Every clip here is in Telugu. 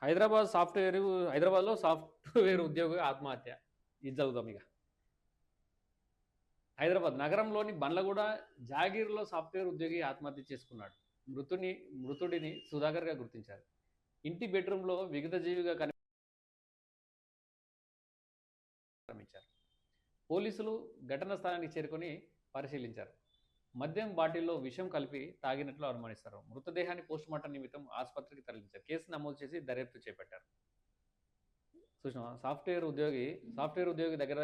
హైదరాబాద్లో సాఫ్ట్‌వేర్ ఉద్యోగి ఆత్మహత్య. ఇది చదువుదాం ఇగ. హైదరాబాద్ నగరంలోని బండ్లగూడ జాగీర్‌లో సాఫ్ట్‌వేర్ ఉద్యోగి ఆత్మహత్య చేసుకున్నాడు. మృతుడిని సుధాకర్‌గా గుర్తించారు. ఇంటి బెడ్‌రూమ్‌లో విగతజీవిగా కనిపించారు. పోలీసులు ఘటనా స్థలానికి చేరుకొని పరిశీలించారు. మద్యం బాటిల్లో విషం కలిపి తాగినట్లు అనుమానిస్తారు. మృతదేహాన్ని పోస్ట్‌మార్టం నిమిత్తం ఆసుపత్రికి తరలించారు. కేసు నమోదు చేసి దర్యాప్తు చేపట్టారు. చూసినావా? సాఫ్ట్‌వేర్ ఉద్యోగి దగ్గర దగ్గర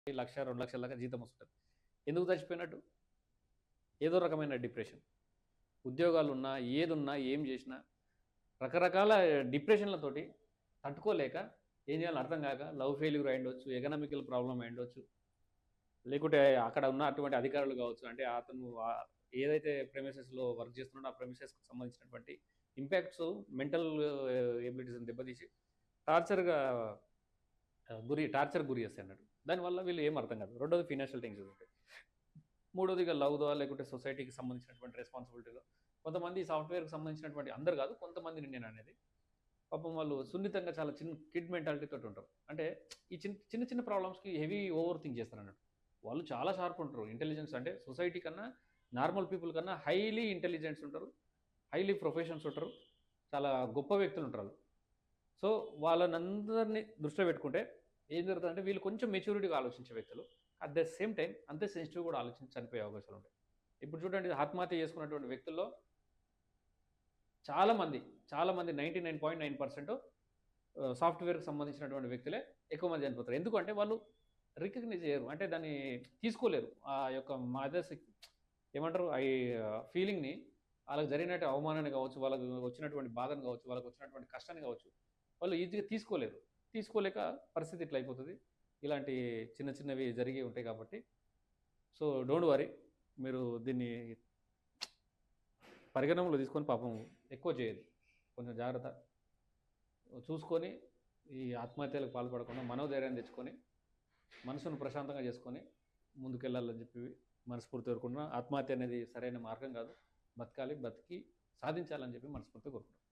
1,00,000, 2,00,000 దాకా జీతం వస్తది. ఎందుకు చచ్చిపోయినట్టు? ఏదో రకమైన డిప్రెషన్. ఉద్యోగాలున్నా, ఏదున్నా, ఏం చేసినా రకరకాల డిప్రెషన్‌లతోటి తట్టుకోలేక ఏం చేయాలో అర్థం కాక లవ్ ఫెయిల్యూర్ అయ్యుండొచ్చు, ఎకనామికల్ ప్రాబ్లమ్ అయ్యుండొచ్చు. లేకుంటే అక్కడ ఉన్న అటువంటి అధికారులు కావచ్చు. అంటే అతను ఏదైతే ప్రెమిసెస్‌లో వర్క్ చేస్తున్నాడో ఆ ప్రెమిసెస్‌కి సంబంధించినటువంటి ఇంపాక్ట్స్ మెంటల్ ఎబిలిటీస్‌ని దెబ్బతీసి టార్చర్‌గా టార్చర్‌కి గురి చేస్తాయన్నట్టు. దానివల్ల వీళ్ళు ఏం అర్థం కాదు. రెండోది ఫినాన్షియల్ టెన్షన్స్ ఉంటాయి. మూడోది ఇక లవ్‌దో లేకుంటే సొసైటీకి సంబంధించినటువంటి రెస్పాన్సిబిలిటీలో కొంతమంది సాఫ్ట్‌వేర్‌కి సంబంధించినటువంటి అందరు కాదు, కొంతమందిని నేననేది. పాపం వాళ్ళు సున్నితంగా చాలా చిన్న కిడ్ మెంటాలిటీ తోటి ఉంటారు. అంటే ఈ చిన్న చిన్న ప్రాబ్లమ్స్‌కి హెవీ ఓవర్ థింక్ చేస్తారన్నట్టు. వాళ్ళు చాలా షార్ప్ ఉంటారు. ఇంటెలిజెన్స్ అంటే సొసైటీ కన్నా, నార్మల్ పీపుల్ కన్నా హైలీ ఇంటెలిజెన్స్ ఉంటారు. హైలీ ప్రొఫెషన్స్ ఉంటారు. చాలా గొప్ప వ్యక్తులు ఉంటారు. సో వాళ్ళనందరినీ దృష్టిలో పెట్టుకుంటే ఏం జరుగుతుందంటే వీళ్ళు కొంచెం మెచ్యూరిటీగా ఆలోచించే వ్యక్తులు. అట్ ద సేమ్ టైం అంతే సెన్సిటివ్ కూడా ఆలోచించి చనిపోయే అవకాశాలు ఉంటాయి. ఇప్పుడు చూడండి, ఆత్మహత్య చేసుకున్నటువంటి వ్యక్తుల్లో చాలామంది 99.9% సాఫ్ట్‌వేర్‌కి సంబంధించినటువంటి వ్యక్తులే ఎక్కువ మంది చనిపోతారు. ఎందుకంటే వాళ్ళు రికగ్నైజ్ చేయరు. అంటే దాన్ని తీసుకోలేరు. ఆ యొక్క ఏమంటారు? ఫీలింగ్‌ని, వాళ్ళకి జరిగినట్టు అవమానాన్ని కావచ్చు, వాళ్ళకి వచ్చినటువంటి బాధను కావచ్చు, వాళ్ళకి వచ్చినటువంటి కష్టాన్ని కావచ్చు, వాళ్ళు ఈజీగా తీసుకోలేరు. తీసుకోలేక పరిస్థితి ఇట్లా అయిపోతది. ఇలాంటి చిన్న చిన్నవి జరిగి ఉంటాయి కాబట్టి సో డోంట్ వరీ. మీరు దీన్ని పరిగణనలో తీసుకొని పాపం ఎక్కువ చేయదు. కొంచెం జాగ్రత్త చూసుకొని ఈ ఆత్మహత్యలకు పాల్పడకుండా మనోధైర్యం తెచ్చుకొని మనసును ప్రశాంతంగా చేసుకొని ముందుకెళ్ళాలని చెప్పి మనస్ఫూర్తి కోరుకుంటున్నాను. ఆత్మహత్య అనేది సరైన మార్గం కాదు. బతకాలి, బతికి సాధించాలని చెప్పి మనస్ఫూర్తిగా కోరుకుంటున్నాను.